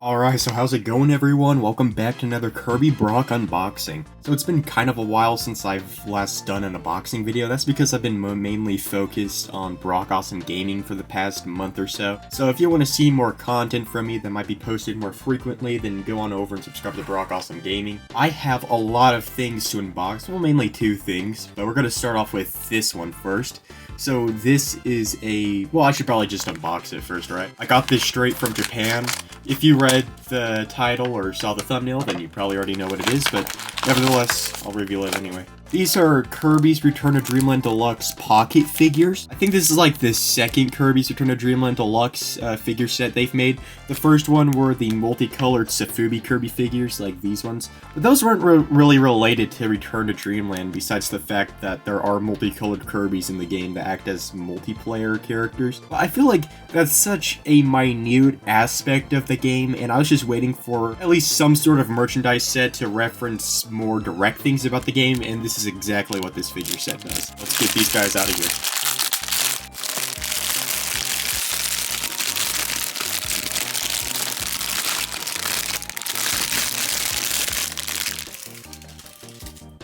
Alright, so how's it going everyone? Welcome back to another Kirby Brock unboxing. So it's been kind of a while since I've last done an unboxing video. That's because I've been mainly focused on Brock Awesome Gaming for the past month or so. So if you want to see more content from me that might be posted more frequently, then go on over and subscribe to Brock Awesome Gaming. I have a lot of things to unbox, well mainly two things, but we're going to start off with this one first. So this is well, I should probably just unbox it first, right? I got this straight from Japan. If you read the title or saw the thumbnail, then you probably already know what it is, but nevertheless, I'll reveal it anyway. These are Kirby's Return to Dreamland Deluxe pocket figures. I think this is like the second Kirby's Return to Dreamland Deluxe figure set they've made. The first one were the multicolored Safubi Kirby figures, like these ones. But those weren't really related to Return to Dreamland, besides the fact that there are multicolored Kirbys in the game that act as multiplayer characters. But I feel like that's such a minute aspect of the game, and I was just waiting for at least some sort of merchandise set to reference more direct things about the game, and this is exactly what this figure set does. Let's get these guys out of here.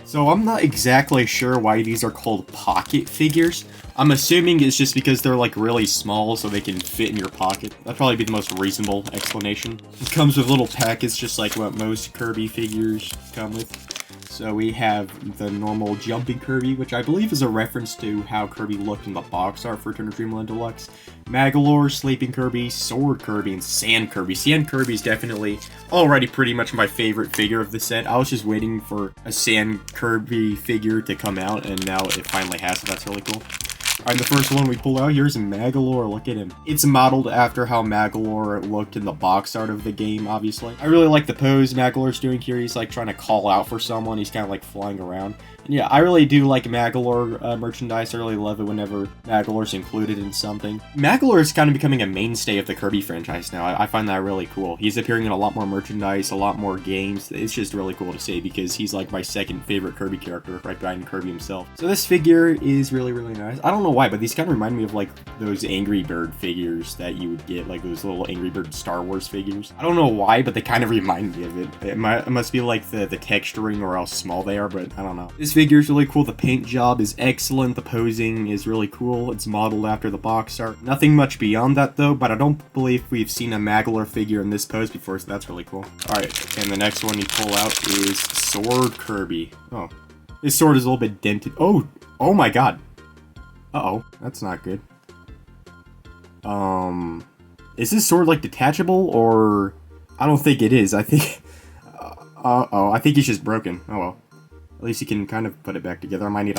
So I'm not exactly sure why these are called pocket figures. I'm assuming it's just because they're like really small so they can fit in your pocket. That'd probably be the most reasonable explanation. It comes with a little package just like what most Kirby figures come with. So we have the normal jumping Kirby, which I believe is a reference to how Kirby looked in the box art for Return to Dreamland Deluxe. Magolor, Sleeping Kirby, Sword Kirby, and Sand Kirby. Sand Kirby is definitely already pretty much my favorite figure of the set. I was just waiting for a Sand Kirby figure to come out, and now it finally has, so that's really cool. Alright, the first one we pull out here is Magolor. Look at him. It's modeled after how Magolor looked in the box art of the game, obviously. I really like the pose Magolor's doing here. He's like trying to call out for someone. He's kind of like flying around. And yeah, I really do like Magolor merchandise. I really love it whenever Magolor's included in something. Magolor is kind of becoming a mainstay of the Kirby franchise now. I find that really cool. He's appearing in a lot more merchandise, a lot more games. It's just really cool to see because he's like my second favorite Kirby character, right behind Kirby himself. So this figure is really, really nice. I don't know why, but these kind of remind me of like those Angry Bird figures that you would get, like those little Angry Bird Star Wars figures. I don't know why, but they kind of remind me of it. It must be like the texturing or how small they are, but I don't know. This figure is really cool. The paint job is excellent. The posing is really cool. It's modeled after the box art. Nothing much beyond that though, but I don't believe we've seen a Magolor figure in this pose before, so that's really cool. Alright, and the next one you pull out is Sword Kirby. Oh, this sword is a little bit dented. Oh my god. Uh-oh, that's not good. Is this sword like detachable, or I don't think it is. I think I think it's just broken. Oh well. At least you can kind of put it back together. I might need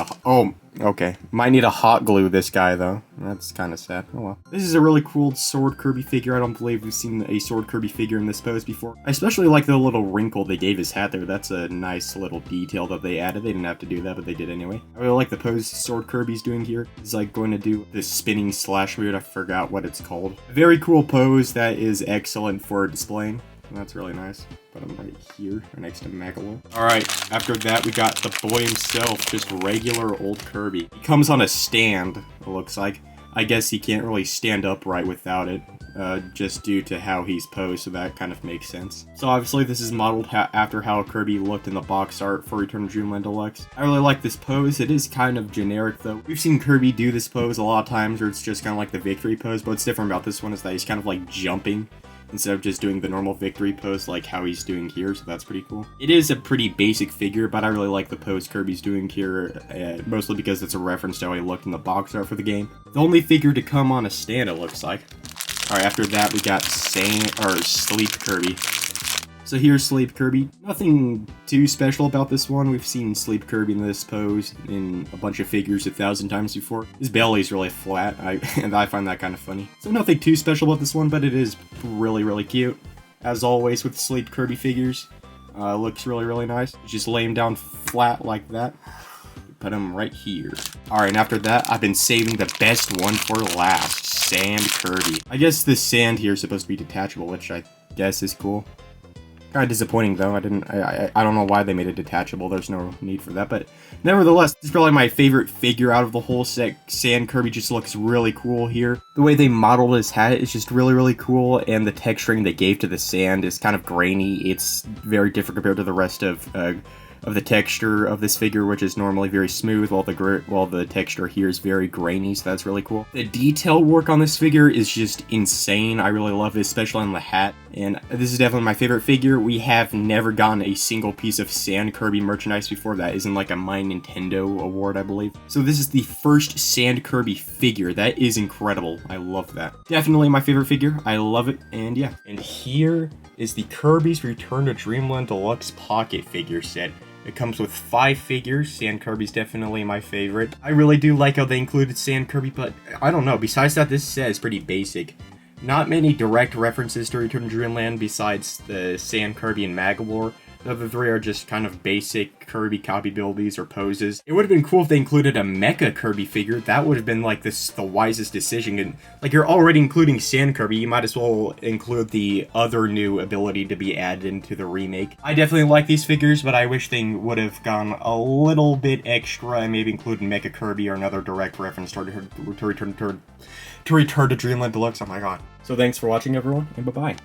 okay. Might need a hot glue this guy, though. That's kind of sad. Oh well. This is a really cool Sword Kirby figure. I don't believe we've seen a Sword Kirby figure in this pose before. I especially like the little wrinkle they gave his hat there. That's a nice little detail that they added. They didn't have to do that, but they did anyway. I really like the pose Sword Kirby's doing here. He's like going to do this spinning slash move. I forgot what it's called. A very cool pose that is excellent for displaying. That's really nice. Put him right here, right next to Magolor. Alright, after that we got the boy himself, just regular old Kirby. He comes on a stand, it looks like. I guess he can't really stand upright without it, just due to how he's posed, so that kind of makes sense. So obviously this is modeled after how Kirby looked in the box art for Return to Dreamland Deluxe. I really like this pose. It is kind of generic though. We've seen Kirby do this pose a lot of times where it's just kind of like the victory pose, but what's different about this one is that he's kind of like jumping instead of just doing the normal victory pose like how he's doing here, so that's pretty cool. It is a pretty basic figure, but I really like the pose Kirby's doing here, mostly because it's a reference to how he looked in the box art for the game. The only figure to come on a stand, it looks like. Alright, after that we got Sleep Kirby. So here's Sleep Kirby. Nothing too special about this one. We've seen Sleep Kirby in this pose in a bunch of figures 1,000 times before. His belly's really flat, and I find that kind of funny. So nothing too special about this one, but it is really, really cute. As always with Sleep Kirby figures. Looks really, really nice. Just lay him down flat like that. Put him right here. Alright, and after that, I've been saving the best one for last. Sand Kirby. I guess this sand here is supposed to be detachable, which I guess is cool. Kind of disappointing though. I don't know why they made it detachable. There's no need for that, but nevertheless, this is probably my favorite figure out of the whole set. Sand Kirby just looks really cool here. The way they modeled his hat is just really cool, and the texturing they gave to the sand is kind of grainy. It's very different compared to the rest of the texture of this figure, which is normally very smooth, while the texture here is very grainy, so that's really cool. The detail work on this figure is just insane. I really love this, especially on the hat, and this is definitely my favorite figure. We have never gotten a single piece of Sand Kirby merchandise before that isn't like a My Nintendo award, I believe. So this is the first Sand Kirby figure. That is incredible. I love that. Definitely my favorite figure. I love it, and yeah. And here is the Kirby's Return to Dreamland Deluxe Pocket Figure set. It comes with 5 figures. Sand Kirby's definitely my favorite. I really do like how they included Sand Kirby, but I don't know. Besides that, this set is pretty basic. Not many direct references to Return to Dreamland besides the Sand Kirby and Magolor. The other 3 are just kind of basic Kirby copy buildies or poses. It would have been cool if they included a Mecha Kirby figure. That would have been like the wisest decision. And like, you're already including Sand Kirby, you might as well include the other new ability to be added into the remake. I definitely like these figures, but I wish they would have gone a little bit extra and maybe included Mecha Kirby or another direct reference to Return to Dreamland Deluxe. Oh my god. So thanks for watching, everyone, and bye-bye.